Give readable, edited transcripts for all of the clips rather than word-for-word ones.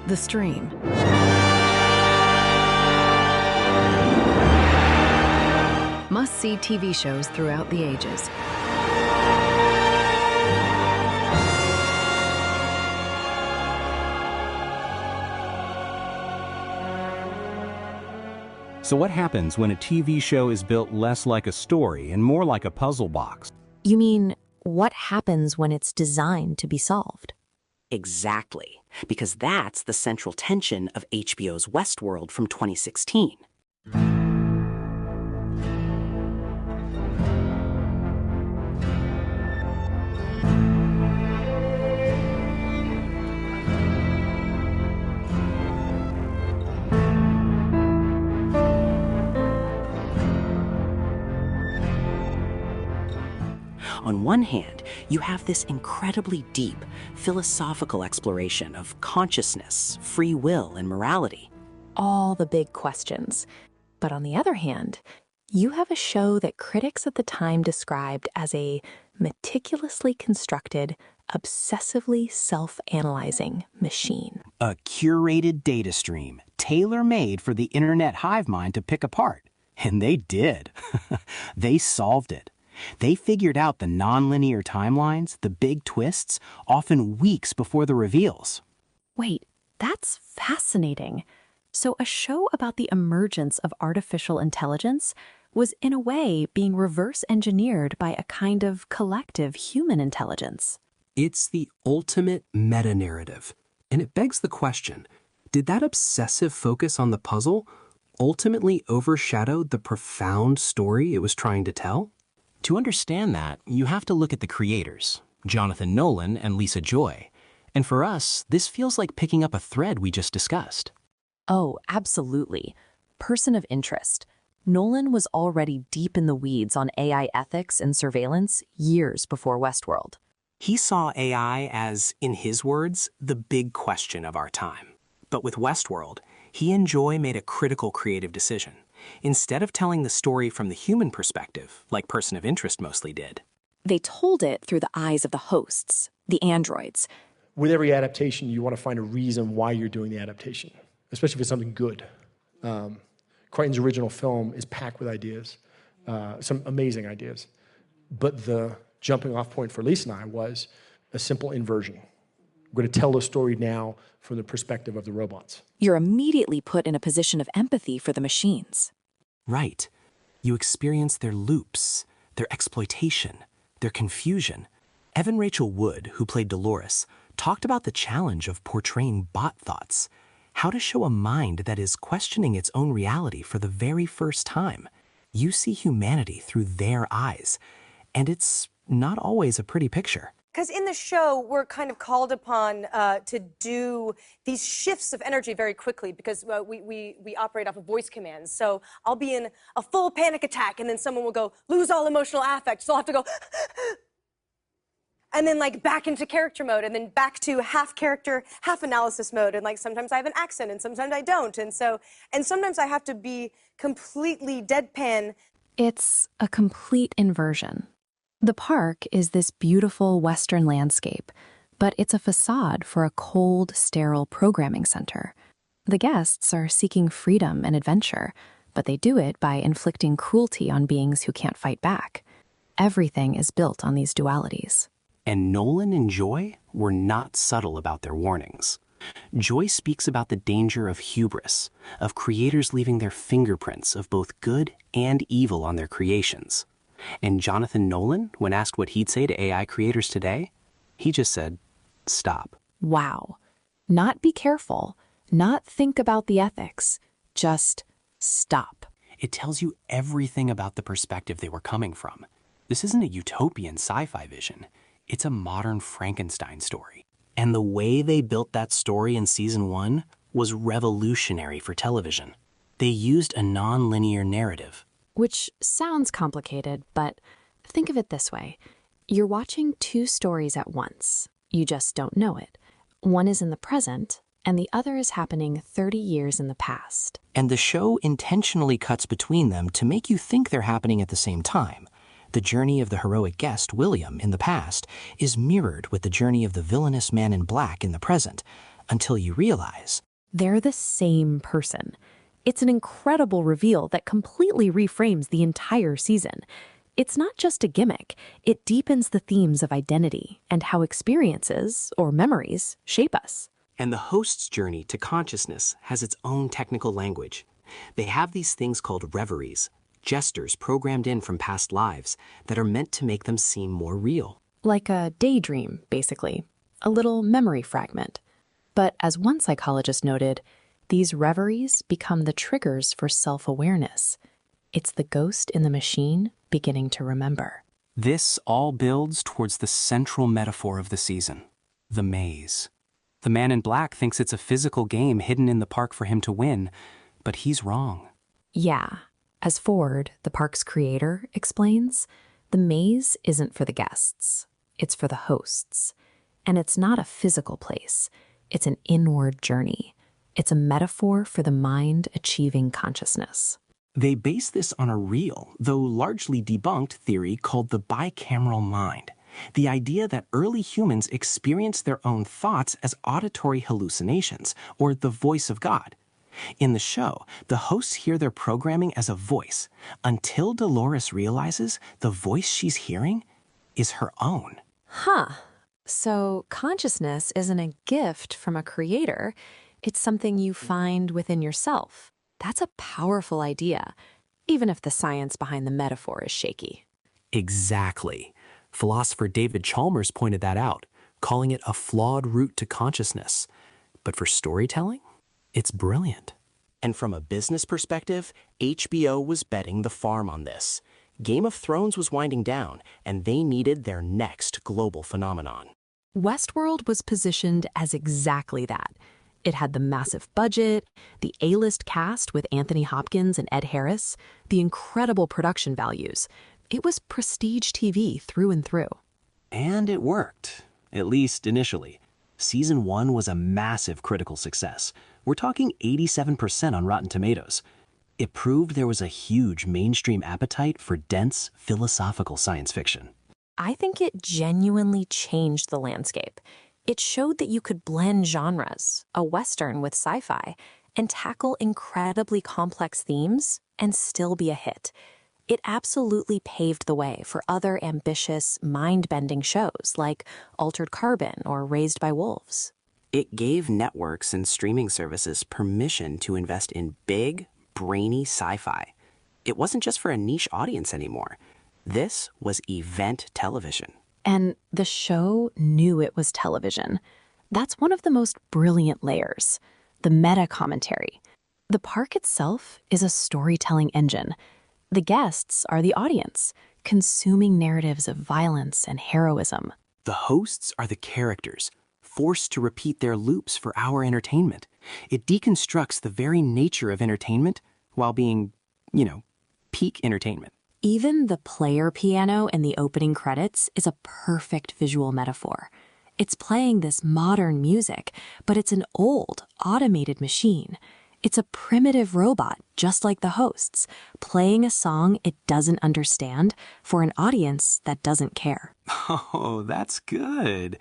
The stream. Must-see TV shows throughout the ages. So what happens when a TV show is built less like a story and more like a puzzle box? You mean, what happens when it's designed to be solved? Exactly, because that's the central tension of HBO's Westworld from 2016. On one hand, you have this incredibly deep, philosophical exploration of consciousness, free will, and morality. All the big questions. But on the other hand, you have a show that critics at the time described as a meticulously constructed, obsessively self-analyzing machine. A curated data stream, tailor-made for the internet hive mind to pick apart. And they did. They solved it. They figured out the nonlinear timelines, the big twists, often weeks before the reveals. Wait, that's fascinating. So a show about the emergence of artificial intelligence was in a way being reverse engineered by a kind of collective human intelligence. It's the ultimate meta-narrative. And it begs the question, did that obsessive focus on the puzzle ultimately overshadow the profound story it was trying to tell? To understand that, you have to look at the creators, Jonathan Nolan and Lisa Joy. And for us, this feels like picking up a thread we just discussed. Oh, absolutely. Person of interest. Nolan was already deep in the weeds on AI ethics and surveillance years before Westworld. He saw AI as, in his words, the big question of our time. But with Westworld, he and Joy made a critical creative decision. Instead of telling the story from the human perspective, like Person of Interest mostly did, They told it through the eyes of the hosts, the androids. With every adaptation, you want to find a reason why you're doing the adaptation, especially if it's something good. Crichton's original film is packed with ideas, some amazing ideas. But the jumping off point for Lisa and I was a simple inversion. We're going to tell the story now from the perspective of the robots. You're immediately put in a position of empathy for the machines. Right. You experience their loops, their exploitation, their confusion. Evan Rachel Wood, who played Dolores, talked about the challenge of portraying bot thoughts, how to show a mind that is questioning its own reality for the very first time. You see humanity through their eyes, and it's not always a pretty picture. Because in the show, we're kind of called upon to do these shifts of energy very quickly because we operate off of voice commands. So I'll be in a full panic attack, and then someone will go, lose all emotional affect. So I'll have to go, and then like back into character mode, and then back to half character, half analysis mode. And like sometimes I have an accent, and sometimes I don't. And sometimes I have to be completely deadpan. It's a complete inversion. The park is this beautiful Western landscape, but it's a facade for a cold, sterile programming center. The guests are seeking freedom and adventure, but they do it by inflicting cruelty on beings who can't fight back. Everything is built on these dualities. And Nolan and Joy were not subtle about their warnings. Joy speaks about the danger of hubris, of creators leaving their fingerprints of both good and evil on their creations. And Jonathan Nolan, when asked what he'd say to AI creators today, he just said, stop. Wow. Not be careful, not think about the ethics, just stop. It tells you everything about the perspective they were coming from. This isn't a utopian sci-fi vision. It's a modern Frankenstein story. And the way they built that story in season 1 was revolutionary for television. They used a non-linear narrative. Which sounds complicated, but think of it this way. You're watching two stories at once. You just don't know it. One is in the present, and the other is happening 30 years in the past. And the show intentionally cuts between them to make you think they're happening at the same time. The journey of the heroic guest, William, in the past, is mirrored with the journey of the villainous man in black in the present, until you realize they're the same person. It's an incredible reveal that completely reframes the entire season. It's not just a gimmick, it deepens the themes of identity and how experiences, or memories, shape us. And the host's journey to consciousness has its own technical language. They have these things called reveries, gestures programmed in from past lives that are meant to make them seem more real. Like a daydream, basically. A little memory fragment. But as one psychologist noted, these reveries become the triggers for self-awareness. It's the ghost in the machine beginning to remember. This all builds towards the central metaphor of the season, the maze. The man in black thinks it's a physical game hidden in the park for him to win, but he's wrong. Yeah. As Ford, the park's creator, explains, the maze isn't for the guests. It's for the hosts. And it's not a physical place. It's an inward journey. It's a metaphor for the mind achieving consciousness. They base this on a real, though largely debunked, theory called the bicameral mind. The idea that early humans experienced their own thoughts as auditory hallucinations, or the voice of God. In the show, the hosts hear their programming as a voice, until Dolores realizes the voice she's hearing is her own. Huh. So consciousness isn't a gift from a creator. It's something you find within yourself. That's a powerful idea, even if the science behind the metaphor is shaky. Exactly. Philosopher David Chalmers pointed that out, calling it a flawed route to consciousness. But for storytelling, it's brilliant. And from a business perspective, HBO was betting the farm on this. Game of Thrones was winding down, and they needed their next global phenomenon. Westworld was positioned as exactly that. It had the massive budget, the A-list cast with Anthony Hopkins and Ed Harris, the incredible production values. It was prestige TV through and through. And it worked, at least initially. Season 1 was a massive critical success. We're talking 87% on Rotten Tomatoes. It proved there was a huge mainstream appetite for dense, philosophical science fiction. I think it genuinely changed the landscape. It showed that you could blend genres, a Western with sci-fi, and tackle incredibly complex themes and still be a hit. It absolutely paved the way for other ambitious, mind-bending shows like Altered Carbon or Raised by Wolves. It gave networks and streaming services permission to invest in big, brainy sci-fi. It wasn't just for a niche audience anymore. This was event television. And the show knew it was television. That's one of the most brilliant layers, the meta-commentary. The park itself is a storytelling engine. The guests are the audience, consuming narratives of violence and heroism. The hosts are the characters, forced to repeat their loops for our entertainment. It deconstructs the very nature of entertainment while being, peak entertainment. Even the player piano in the opening credits is a perfect visual metaphor. It's playing this modern music, but it's an old, automated machine. It's a primitive robot, just like the hosts, playing a song it doesn't understand for an audience that doesn't care. Oh, that's good.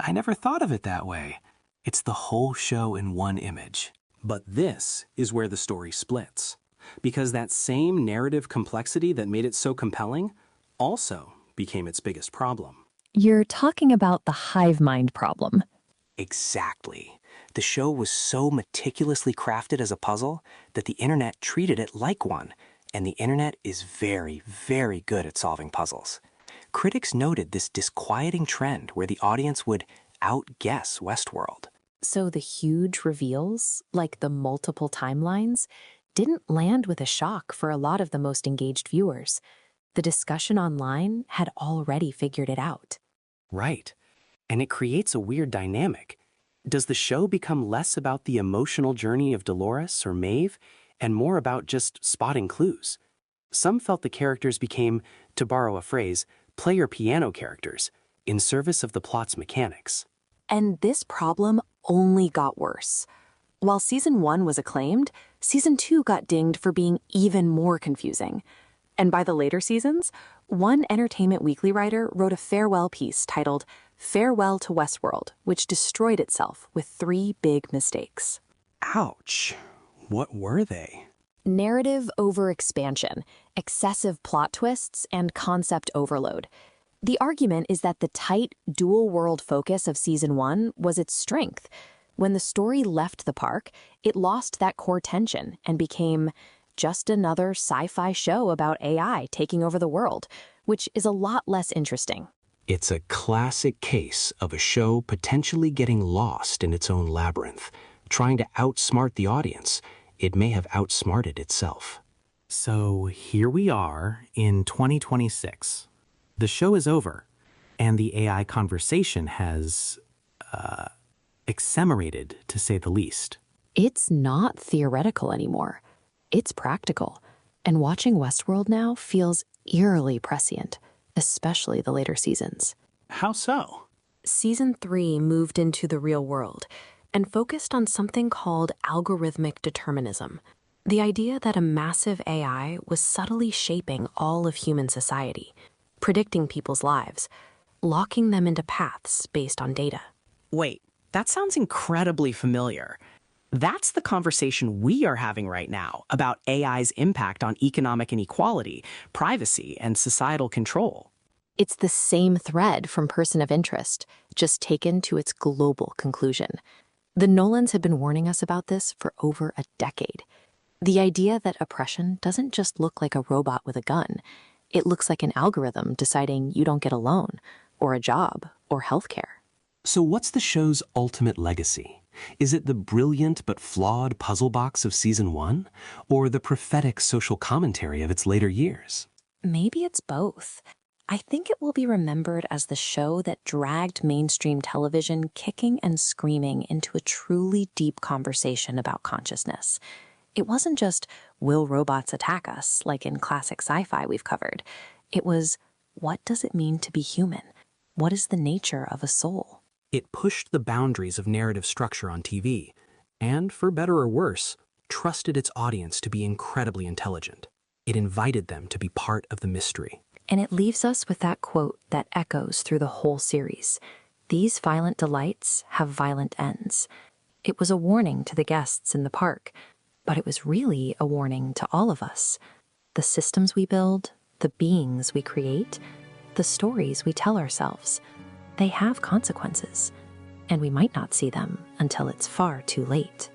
I never thought of it that way. It's the whole show in one image. But this is where the story splits. Because that same narrative complexity that made it so compelling also became its biggest problem. You're talking about the hive mind problem. Exactly. The show was so meticulously crafted as a puzzle that the internet treated it like one, and the internet is very, very good at solving puzzles. Critics noted this disquieting trend where the audience would outguess Westworld. So the huge reveals, like the multiple timelines, didn't land with a shock for a lot of the most engaged viewers. The discussion online had already figured it out. Right. And it creates a weird dynamic. Does the show become less about the emotional journey of Dolores or Maeve and more about just spotting clues? Some felt the characters became, to borrow a phrase, player piano characters in service of the plot's mechanics. And this problem only got worse. While Season 1 was acclaimed, Season 2 got dinged for being even more confusing. And by the later seasons, One Entertainment Weekly writer wrote a farewell piece titled Farewell to Westworld, which destroyed itself with 3 big mistakes. Ouch. What were they? Narrative overexpansion, excessive plot twists, and concept overload. The argument is that the tight, dual-world focus of Season 1 was its strength. When the story left the park, it lost that core tension and became just another sci-fi show about AI taking over the world, which is a lot less interesting. It's a classic case of a show potentially getting lost in its own labyrinth. Trying to outsmart the audience, it may have outsmarted itself. So here we are in 2026. The show is over, and the AI conversation has, accelerated, to say the least. It's not theoretical anymore. It's practical. And watching Westworld now feels eerily prescient, especially the later seasons. How so? Season 3 moved into the real world and focused on something called algorithmic determinism, the idea that a massive AI was subtly shaping all of human society, predicting people's lives, locking them into paths based on data. Wait, that sounds incredibly familiar. That's the conversation we are having right now about AI's impact on economic inequality, privacy, and societal control. It's the same thread from Person of Interest, just taken to its global conclusion. The Nolans have been warning us about this for over a decade. The idea that oppression doesn't just look like a robot with a gun. It looks like an algorithm deciding you don't get a loan, or a job, or healthcare. So what's the show's ultimate legacy? Is it the brilliant but flawed puzzle box of Season 1? Or the prophetic social commentary of its later years? Maybe it's both. I think it will be remembered as the show that dragged mainstream television kicking and screaming into a truly deep conversation about consciousness. It wasn't just, will robots attack us, like in classic sci-fi we've covered. It was, what does it mean to be human? What is the nature of a soul? It pushed the boundaries of narrative structure on TV, and, for better or worse, trusted its audience to be incredibly intelligent. It invited them to be part of the mystery. And it leaves us with that quote that echoes through the whole series. These violent delights have violent ends. It was a warning to the guests in the park, but it was really a warning to all of us. The systems we build, the beings we create, the stories we tell ourselves, they have consequences, and we might not see them until it's far too late.